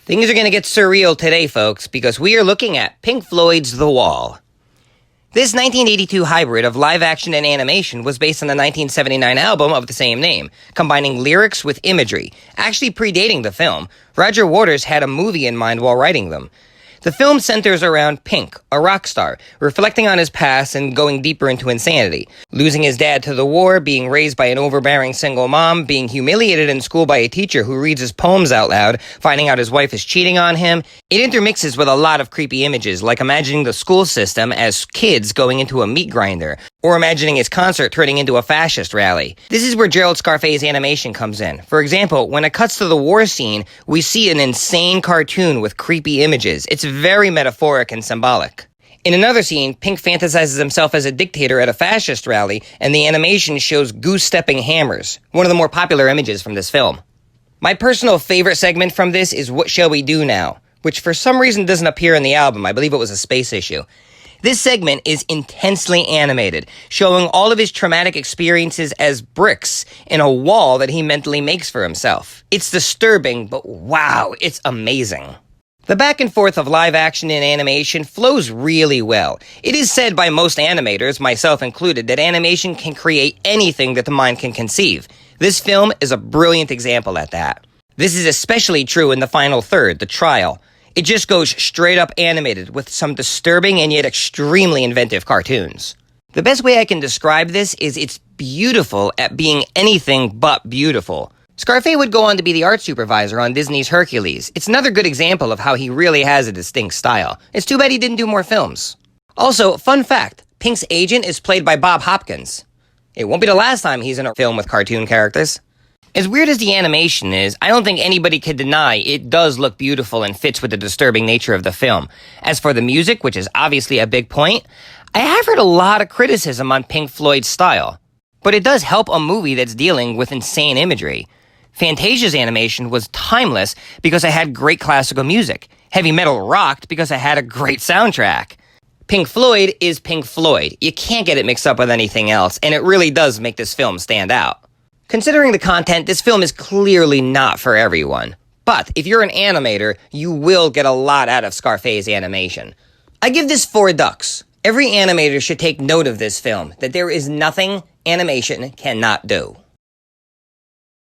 Things are going to get surreal today, folks, because we are looking at Pink Floyd's The Wall. This 1982 hybrid of live action and animation was based on the 1979 album of the same name, combining lyrics with imagery. Actually predating the film, Roger Waters had a movie in mind while writing them. The film centers around Pink, a rock star, reflecting on his past and going deeper into insanity. Losing his dad to the war, being raised by an overbearing single mom, being humiliated in school by a teacher who reads his poems out loud, finding out his wife is cheating on him. It intermixes with a lot of creepy images, like imagining the school system as kids going into a meat grinder, or imagining his concert turning into a fascist rally. This is where Gerald Scarfe's animation comes in. For example, when it cuts to the war scene, we see an insane cartoon with creepy images. It's very metaphoric and symbolic. In another scene, Pink fantasizes himself as a dictator at a fascist rally, and the animation shows goose-stepping hammers, one of the more popular images from this film. My personal favorite segment from this is What Shall We Do Now?, which for some reason doesn't appear in the album. I believe it was a space issue. This segment is intensely animated, showing all of his traumatic experiences as bricks in a wall that he mentally makes for himself. It's disturbing, but wow, it's amazing. The back and forth of live action and animation flows really well. It is said by most animators, myself included, that animation can create anything that the mind can conceive. This film is a brilliant example at that. This is especially true in the final third, the trial. It just goes straight up animated with some disturbing and yet extremely inventive cartoons. The best way I can describe this is it's beautiful at being anything but beautiful. Scarfe would go on to be the art supervisor on Disney's Hercules. It's another good example of how he really has a distinct style. It's too bad he didn't do more films. Also, fun fact, Pink's agent is played by Bob Hopkins. It won't be the last time he's in a film with cartoon characters. As weird as the animation is, I don't think anybody can deny it does look beautiful and fits with the disturbing nature of the film. As for the music, which is obviously a big point, I have heard a lot of criticism on Pink Floyd's style. But it does help a movie that's dealing with insane imagery. Fantasia's animation was timeless because I had great classical music. Heavy metal rocked because I had a great soundtrack. Pink Floyd is Pink Floyd. You can't get it mixed up with anything else, and it really does make this film stand out. Considering the content, this film is clearly not for everyone. But if you're an animator, you will get a lot out of Scarfe's animation. I give this 4 ducks. Every animator should take note of this film, that there is nothing animation cannot do.